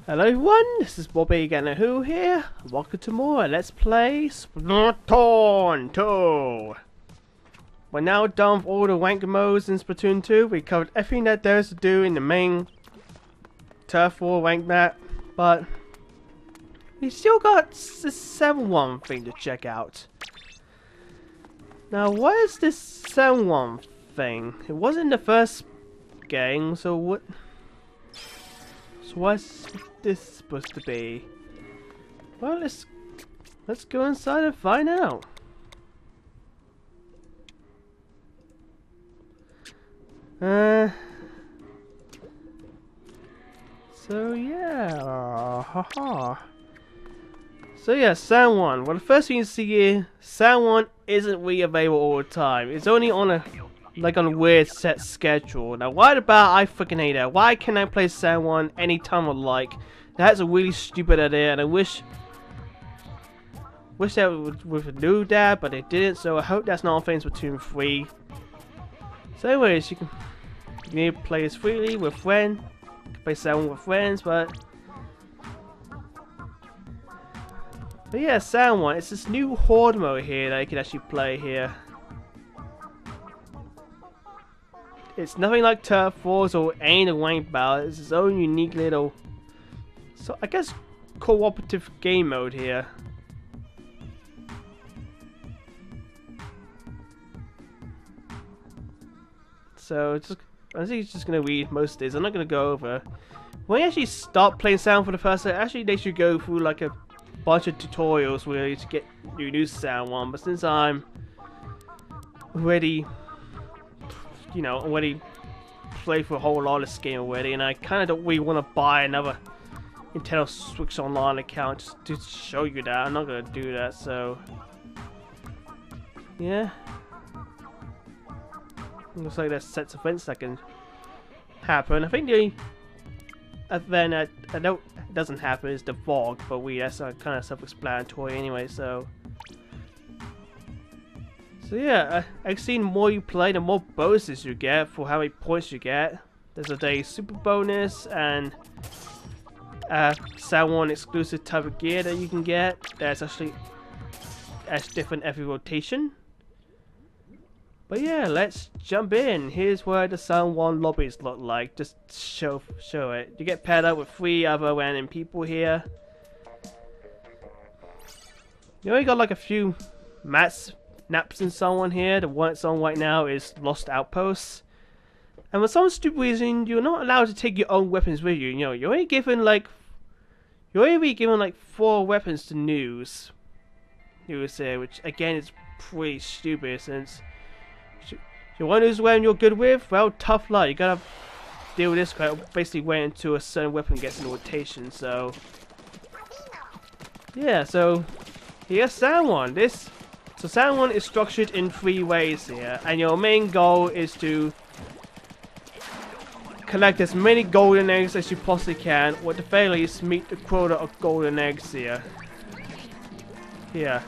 Hello everyone, this is Bobby Who here. Welcome to more Let's Play Splatoon 2. We're now done with all the wank modes in Splatoon 2. We covered everything that there is to do in the main Turf War wank map, but we still got this Salmon Run thing to check out. Now, what is this Salmon Run thing? It wasn't in the first game, so what? So what's this supposed to be? Well, let's go inside and find out. So yeah, haha. So yeah, Salmon Run. Well, the first thing you see here, Salmon Run isn't really available all the time. It's only on a weird set schedule. Now, why about I freaking hate that? Why can't I play Salmon Run anytime I like? That's a really stupid idea, and I wish that would do that, but they didn't. So I hope that's not on things Splatoon 3. So, anyways, you can play this freely with friends. You can play Salmon Run with friends, but yeah, Salmon Run. It's this new horde mode here that you can actually play here. It's nothing like Turf Wars or any of the wank battle. It's its own unique little, so I guess, cooperative game mode here. So I think it's just gonna read most of this. I'm not gonna go over. When you actually start playing Sound for the first time, actually they should go through like a bunch of tutorials really to get new Sound One. But since I'm already, already played for a whole lot of this game already, and I kind of don't really want to buy another Nintendo Switch Online account just to show you that. I'm not gonna do that. So yeah. Looks like there's sets of events that can happen. I think the only event I know doesn't happen is the Vlog, but that's kind of self-explanatory anyway. So yeah, I've seen the more you play, the more bonuses you get for how many points you get. There's a day super bonus and Salmon Run exclusive type of gear that you can get. That's different every rotation. But yeah, let's jump in. Here's where the Salmon Run lobbies look like. Just show it. You get paired up with 3 other random people here. You only got like a few naps in someone here. The one that's on right now is Lost Outposts. And for some stupid reason, you're not allowed to take your own weapons with you. You're only given like 4 weapons to use here, which again is pretty stupid since you want to use a weapon you're good with. Well, tough luck. You gotta deal with this guy. Basically, wait until a certain weapon gets in rotation. So yeah, so here's Salmon Run. So Salmon Run is structured in 3 ways here, and your main goal is to collect as many golden eggs as you possibly can, or at the very least meet the quota of golden eggs here. Now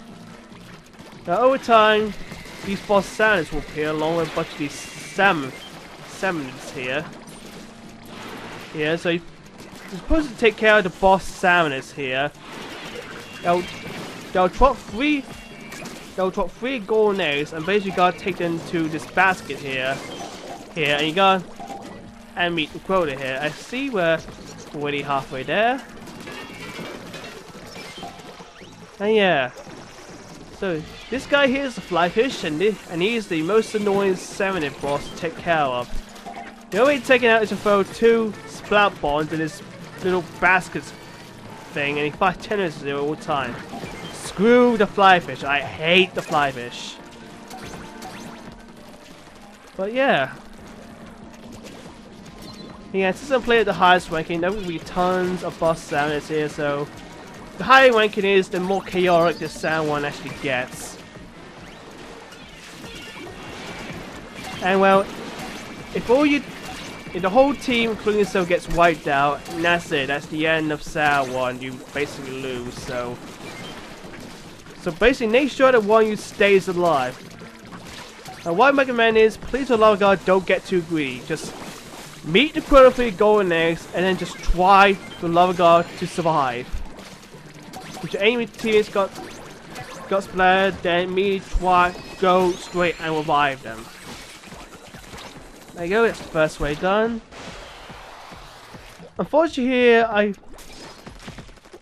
over time, these boss salmons will appear along with a bunch of these salmons here. Yeah, so you're supposed to take care of the boss salmons here. They'll drop 3 golden eggs, and basically you gotta take them to this basket here, and you gotta meet the quota here. I see we're already halfway there. And yeah, so this guy here is the fly fish, and he's the most annoying salmon boss to take care of. The only way to take it out is to throw 2 sprout bombs in this little basket thing, and he fires 10 minutes all the time. Screw the fly fish. I hate the fly fish. But yeah. Since I'm playing at the highest ranking, there will be tons of boss salmons here, so the higher ranking is, the more chaotic this Salmon Run actually gets. And well, if the whole team, including yourself, gets wiped out, and that's it. That's the end of Salmon Run. You basically lose. So basically, make sure that one of you stays alive. Now, what I recommend is, please, for the love of God, don't get too greedy. Just meet the quota for your golden eggs, and then just try for the love of God to survive. If your enemy teammates got splattered, then immediately try, go straight and revive them. There you go, it's the first way done. Unfortunately here,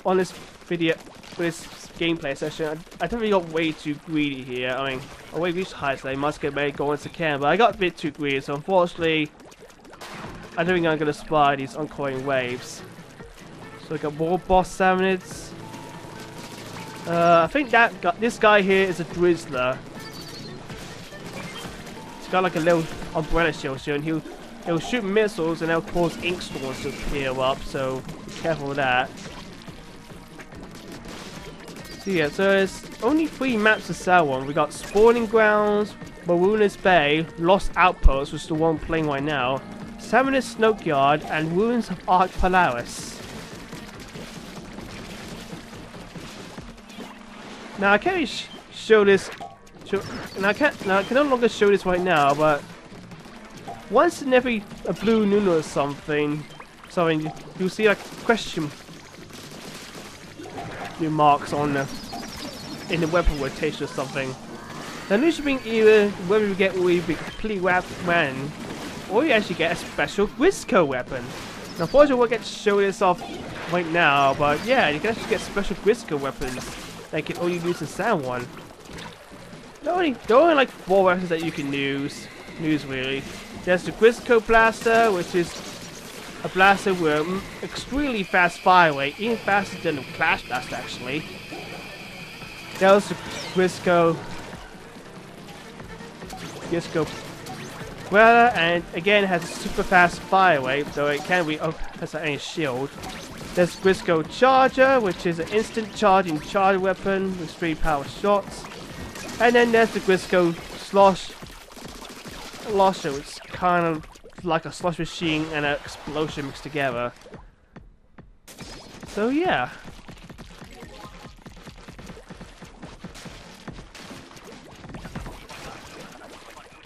on this video, this gameplay session, I definitely got way too greedy here. I mean, I already reached the highest, so I must get many goals as I can, but I got a bit too greedy, so unfortunately, I don't think I'm going to spy these oncoming waves. So we got more boss salmonids. I think this guy here is a drizzler. He's got like a little umbrella shield here, and he'll shoot missiles and they'll cause ink storms to appear up, so be careful with that. So yeah, so there's only 3 maps to sell on. We got Spawning Grounds, Marooners Bay, Lost Outpost, which is the one playing right now, Salmonous Snokeyard, and Ruins of Ark Polaris. Now I can't really show this, and I can no longer show this right now, but once in every blue moon or something, you'll see like question marks on in the weapon rotation or something. Now this should mean either whether you get really completely wrapped when, or you actually get a special Grisco weapon. Now unfortunately we'll get to show this off right now, but yeah, you can actually get special Grisco weapons that you can only use in Salmon Run. There are only like 4 weapons that you can use really. There's the Grisco Blaster, which is a blaster with extremely fast fire rate, even faster than the Clash Blaster actually. There's the Grisco Weather, and again it has a super fast fire rate, so it can be has any shield. There's Grisco Charger, which is an instant charging charge weapon with 3 power shots. And then there's the Grisco Slosher, which is kind of like a slush machine and an explosion mixed together. So yeah.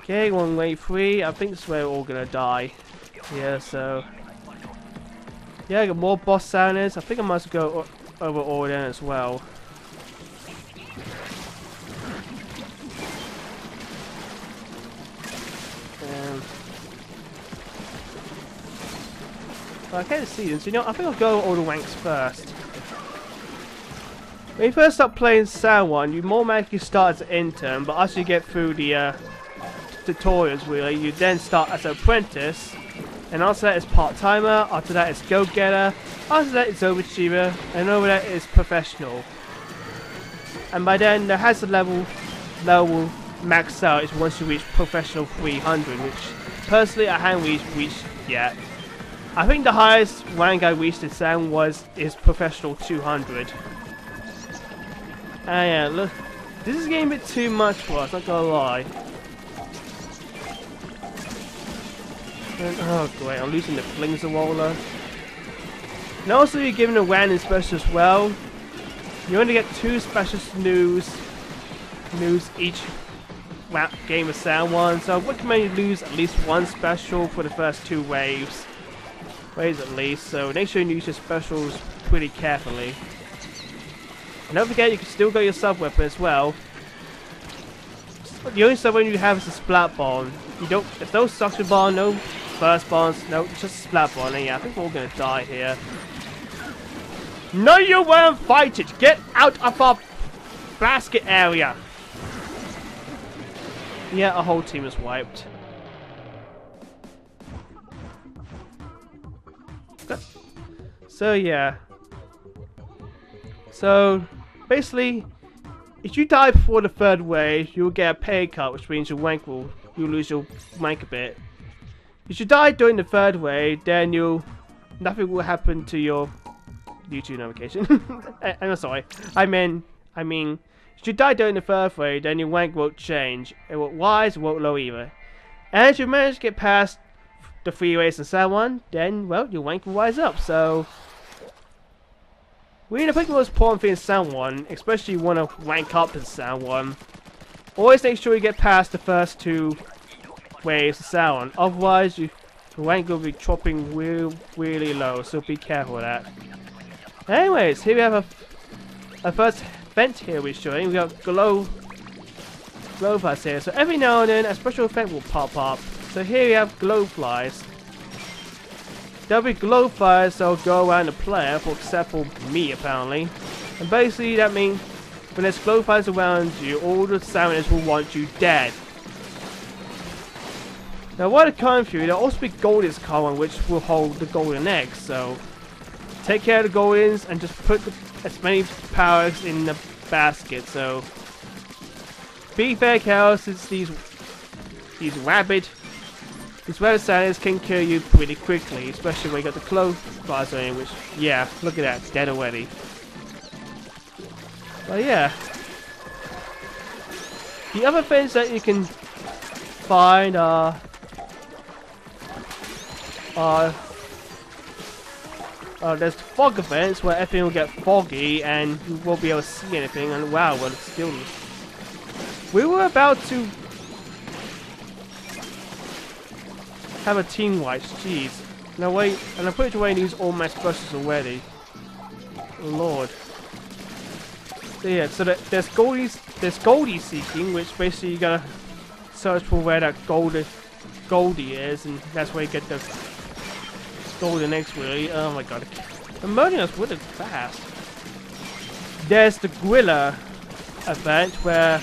Okay, wave 3. I think this is where we're all gonna die. Yeah, so yeah, I got more boss sounders. I think I must go over all of them as well. I can't see them, so you know, I think I'll go all the ranks first. When you first start playing Salmon Run, you more automatically start as an intern, but as you get through the tutorials, really, you then start as an apprentice, and after that is part-timer, after that is go-getter, after that is overachiever, and over that is professional. And by then, there has a level maxed out is once you reach professional 300, which personally I haven't reached yet. I think the highest rank I reached in Salmon is professional 200. And yeah, look, this is getting a bit too much for us, not gonna lie. And, oh great, I'm losing the Flingzawola. And also you're given a random special as well. You only get 2 special news each game of Salmon Run, so I recommend you lose at least 1 special for the first 2 waves at least, so make sure you use your specials pretty carefully. And don't forget you can still get your sub weapon as well. The only sub weapon you have is a splat bomb. There's no suction bomb, no burst bombs, no, it's just a splat bomb, and yeah, I think we're all gonna die here. No, you won't fight it! Get out of our basket area! Yeah, our whole team is wiped. So yeah. So basically, if you die before the 3rd wave, you'll get a pay cut, which means you'll lose your rank a bit. If you die during the 3rd wave, then nothing will happen to your YouTube notification. I'm sorry. I mean, if you die during the 3rd wave, then your rank won't change. It won't rise, it won't lower either. And if you manage to get past the 3 waves and so on, then well, your rank will rise up. So I think the most important thing in Salmon Run, especially if you want to rank up in Salmon Run, always make sure you get past the first 2 waves of Salmon. Otherwise, The rank will be dropping really low, so be careful of that. Anyways, here we have a first event here we're showing. We got glow flies here. So every now and then a special event will pop up. So here we have glow flies. There'll be glow flies that'll go around the player, except for me apparently. And basically that means when there's glow flies around you, all the salmoners will want you dead. Now while they're coming through, there'll also be goldens coming which will hold the golden eggs. So take care of the goldens and just put as many powers in the basket. So be very careful since these rabbit salmoners can kill you pretty quickly, especially when you got the glow flies on you, which, yeah, look at that, dead already. But yeah, the other things that you can find there's fog events where everything will get foggy and you won't be able to see anything, and wow, well, it's still. We were about to have a team wipe, jeez. No wait, and I'm pretty sure I use all my specials already. Oh lord. So yeah, so there's Goldie seeking, which basically you gotta search for where that Goldie is, and that's where you get the golden eggs really. Oh my god. The murdering us really fast. There's the Gorilla event where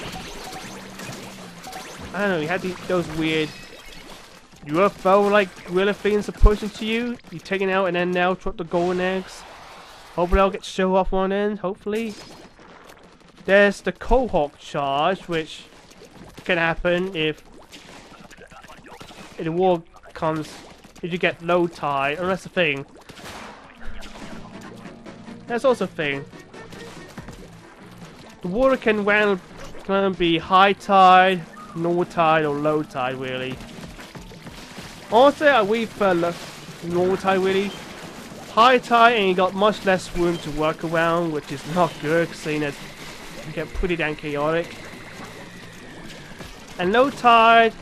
I don't know, you had those weird UFO like gorilla things that push into you. You take it out and then now drop the golden eggs. Hopefully I'll get show off one end, hopefully. There's the cohort charge, which can happen if the war comes, if you get low tide, and that's the thing. That's also a thing. The water can be high tide, normal tide, or low tide really. Honestly, I prefer normal tide really. High tide and you got much less room to work around, which is not good, seeing that you get pretty damn chaotic. And low tide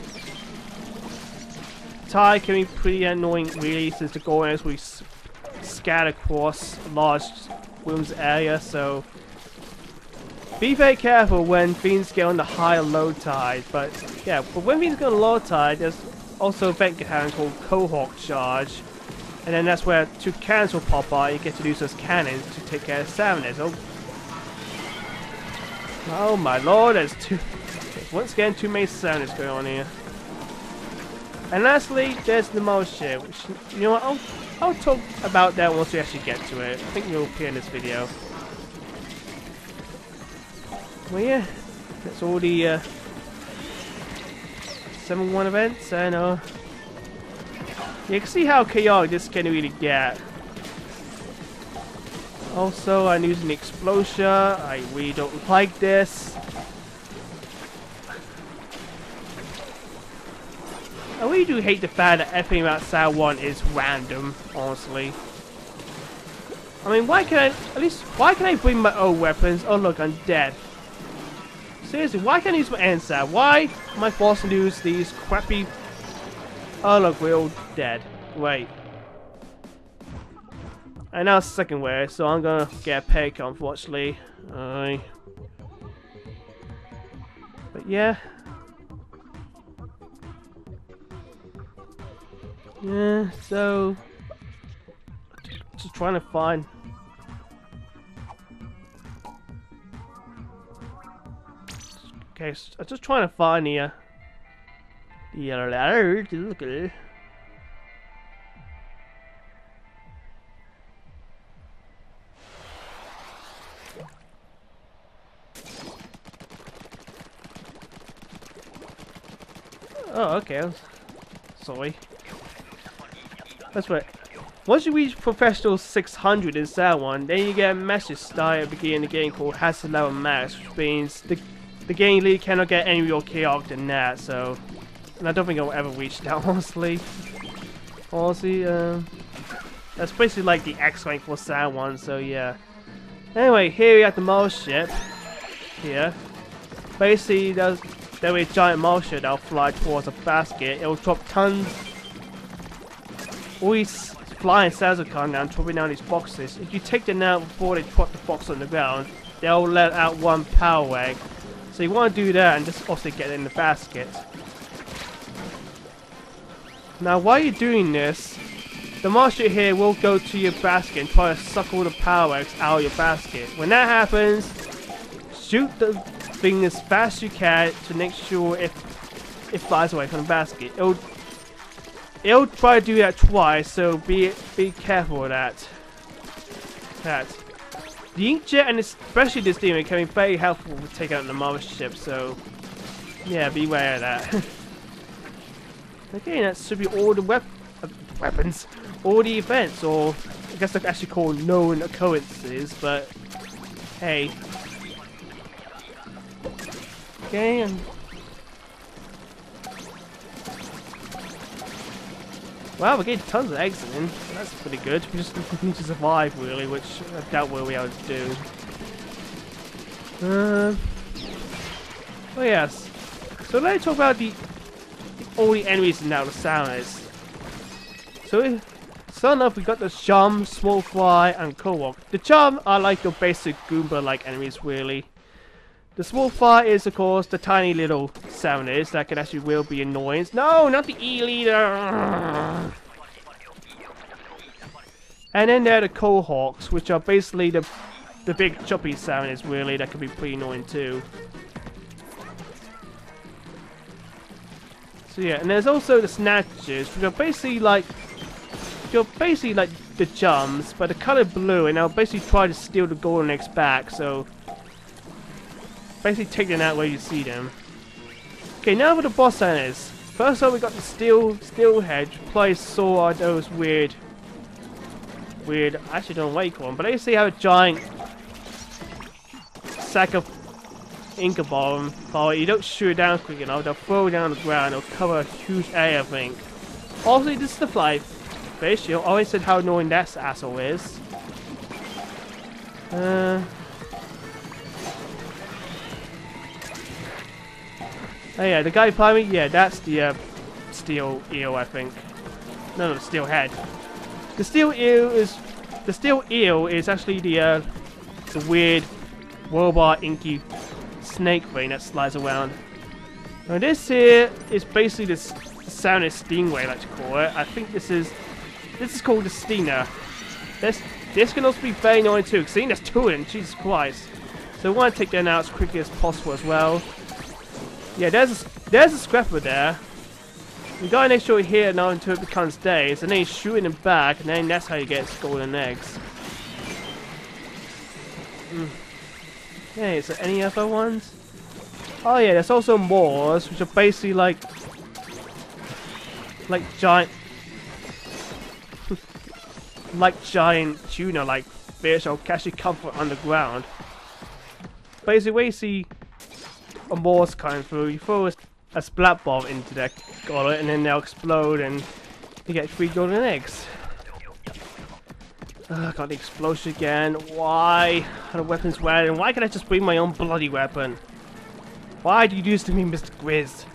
can be pretty annoying really, since the golden eggs will scatter across large rooms area, so be very careful when things get on the high or low tide. But yeah, but when things get on low tide, there's also a event called cohort charge, and then that's where 2 cannons will pop out. You get to use those cannons to take care of salmoners. Oh my lord, there's once again too many salmoners going on here. And lastly, there's the motion, which, you know what, I'll talk about that once we actually get to it. I think it'll appear in this video. Well yeah, that's all the 7-1 events, and you can see how chaotic this can really get. Also, I'm using the explosion. I really don't like this. I really do hate the fact that everything about Sal 1 is random, honestly. I mean, why can I bring my own weapons? Oh look, I'm dead. Seriously, why can't I use my answer? Why am I forced to use these crappy... Oh look, we're all dead. Wait. And now it's second wave, so I'm gonna get a pick, unfortunately. But yeah. Yeah, so... Just trying to find... Okay, so I'm just trying to find the ladder to look at it. Oh, okay. Sorry. That's right. Once you reach professional 600 in that one, then you get a message started at the beginning of the game called Hazard Level Max, which means the game lead cannot get any real chaos than that, so... And I don't think I'll ever reach that, honestly. That's basically like the X rank for that one, so yeah. Anyway, here we have the mole ship. Here. Basically, there'll be a giant mole ship that'll fly towards a basket. It'll drop tons all these flying cells are coming down, dropping down these boxes. If you take them out before they drop the box on the ground, they'll let out one power egg. So you want to do that and just also get it in the basket. Now while you're doing this, the monster here will go to your basket and try to suck all the power eggs out of your basket. When that happens, shoot the thing as fast as you can to make sure it flies away from the basket. It'll try to do that twice, so be careful of that. The inkjet and especially this demon can be very helpful to take out the mothership, so yeah, beware of that. Okay, that should be all the weapons, all the events, or I guess they're actually called known occurrences, but hey. Okay, and wow, we're getting tons of eggs in. That's pretty good. We just need to survive, really, which I doubt we'll be able to do. Oh yes. So let's talk about all the enemies and now the sounders. So, starting off, we got the Chum, Small Fry, and Kowok. The Chum are like your basic Goomba-like enemies, really. The Small Fry is, of course, the tiny little sounders that can actually will be annoying. No, not the E-Leader! And then there are the Cohawks, which are basically the big choppy sounders, really, that can be pretty annoying too. So yeah, and there's also the Snatchers, which are basically like the Chums, but they're colored blue, and they'll basically try to steal the golden eggs back, so basically take them out where you see them. Okay, now for the boss enemies. First up, we got the Steelhead, who plays saw those weird, I actually don't know what you call them, but they see how a giant sack of Inca bomb, you don't shoot it down quick enough, they'll throw it down on the ground, they'll cover a huge area, I think. Also, this is the fly fish, you always said how annoying that asshole is. Oh yeah, the guy behind me, yeah, that's the steel eel, I think. No, the steel head. The steel eel is actually the weird robot inky snake thing that slides around. Now this here is basically the sounded stingray, I like to call it. I think this is called the Stinger. This can also be very annoying too, because there's two of them, Jesus Christ. So we want to take them out as quickly as possible as well. Yeah, there's a scrapper there. You gotta make sure you hit it now until it becomes days, and then you shoot it in the back, and then that's how you get golden eggs. Okay, is there any other ones? Oh yeah, there's also Moors, which are basically like giant giant tuna-like fish or actually come from underground. Basically, when you see a Moors coming through, you throw a splat bomb into their gullet, and then they'll explode, and you get 3 golden eggs. Got the explosion again. Why? The weapon's red, and why can't I just bring my own bloody weapon? Why do you do this to me, Mr. Grizz?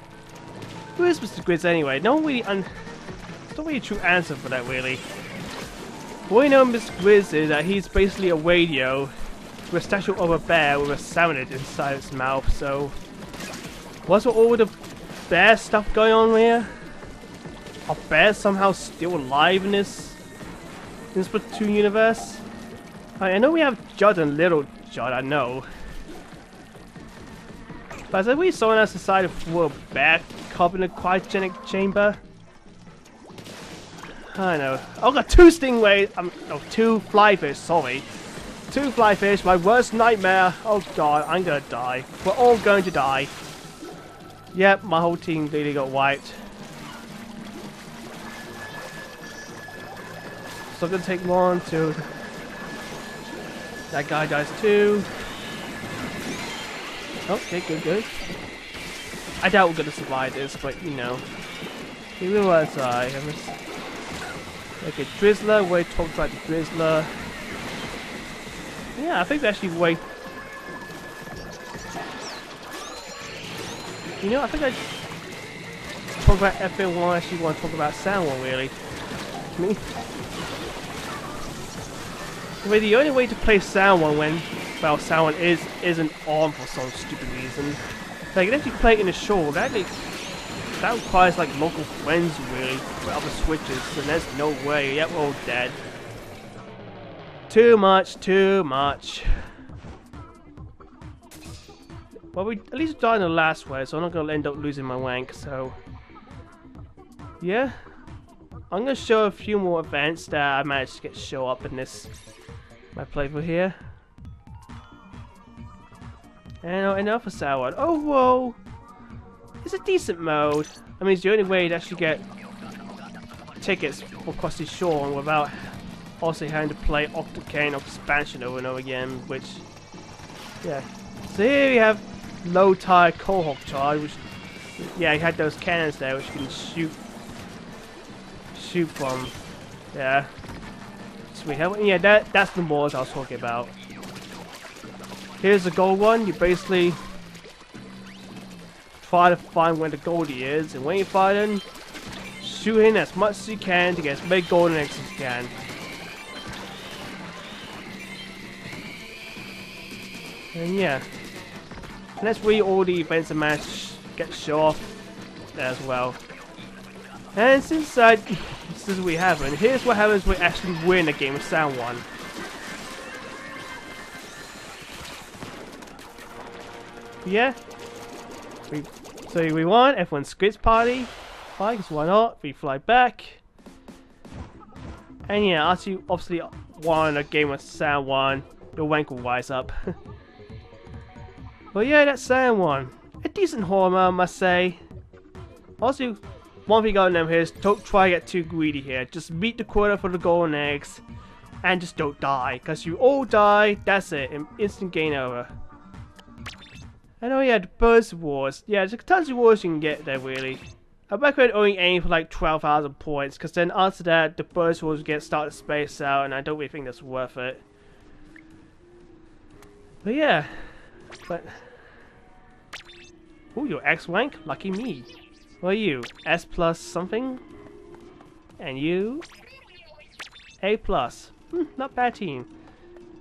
Who is Mr. Grizz anyway? No really a true answer for that, really. What we know Mr. Grizz is that he's basically a radio with a statue of a bear with a salmon inside its mouth, so what's with all the bear stuff going on here? Are bears somehow still alive in this Splatoon universe? I know we have Judd and Little Judd, I know. But as we someone else decided to throw a bear cub in a cryogenic chamber? I know. I've got 2 stingrays. No, 2 flyfish, sorry. 2 flyfish, my worst nightmare. Oh god, I'm gonna die. We're all going to die. Yep, my whole team really got wiped. So I'm gonna take 1, 2. That guy dies too. Okay, good. I doubt we're gonna survive this, but you know. He will die. Okay, Drizzler, we talked about the Drizzler. Yeah, I think they actually wait. You know, I think I talk about FN1, I actually want to talk about Salmon, really. excuse me. I mean, the only way to play Salmon when, well, Salmon isn't on for some stupid reason. Like, if you play it in a show, that requires like local friends really with other switches, and there's no way. Yep, we're all dead. Too much, too much. Well, we at least died in the last way, so I'm not gonna end up losing my rank. So, yeah, I'm gonna show a few more events that I managed to show up in my playthrough here. And enough for Salmon. Oh, whoa! It's a decent mode. I mean, it's the only way to actually get tickets for Crusty Shore without also having to play Octocane or Expansion over and over again, which, yeah. So here we have low tide Cohawk charge, which, yeah, you had those cannons there which you can shoot from. Yeah. So we have, yeah, that's the moors I was talking about. Here's the gold one. You basically try to find where the goldie is, and when you find them, shoot in as much as you can to get as many golden eggs as you can. And yeah, and that's really all the events I managed to get show off as well. And since this is what we have, and here's what happens when we actually win a game of Salmon. Yeah, so we won. Everyone squits party. Fine, because why not? We fly back. And yeah, after you obviously won a game of Salmon, your rank will rise up. Well, yeah, that's Salmon. A decent horror, I must say. Also, one thing I gotta know here is don't try to get too greedy here. Just meet the quota for the golden eggs, and just don't die. Because you all die, that's it. Instant game over. And oh yeah, the Burst Wars. Yeah, there's tons of rewards you can get there, really. I recommend only aiming for like 12,000 points, because then after that, the Burst Wars get started to space out, and I don't really think that's worth it. But yeah. But... ooh, your X rank? Lucky me. What are you? S plus something? And you? A plus. Not bad team.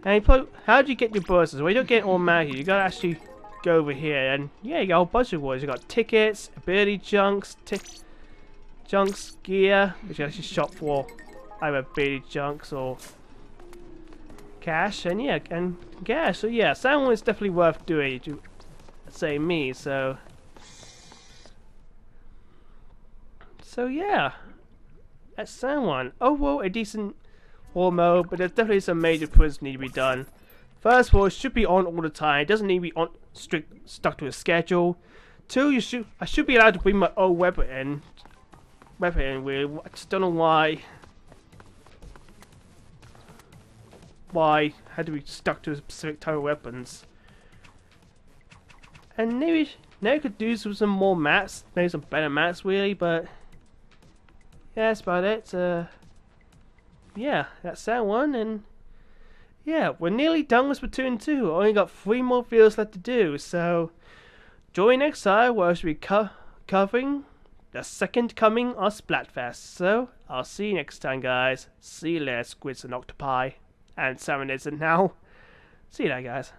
And how do you get your bursts? Well, you don't get it automatically. You gotta actually go over here, and yeah, you got a whole bunch of rewards. You got tickets, ability junks, gear, which you actually shop for either ability junks or cash, and yeah, and cash. So yeah, Salmon is definitely worth doing, to say me. So yeah, that's Salmon. Overall, a decent war mode, but there's definitely some major improvements need to be done. First of all, it should be on all the time. It doesn't need to be on stuck to a schedule. Two, I should be allowed to bring my own weapon in. Really, I just don't know why I had to be stuck to a specific type of weapons. And maybe I could do some more maps, maybe some better maps, really. But yeah, that's about it. Yeah, that's that one, and yeah, we're nearly done with Splatoon 2. Only got 3 more videos left to do, so join next time where I should be covering the second coming of Splatfest. So I'll see you next time, guys. See you later, squids and octopi, and salmon isn't now. See you later, guys.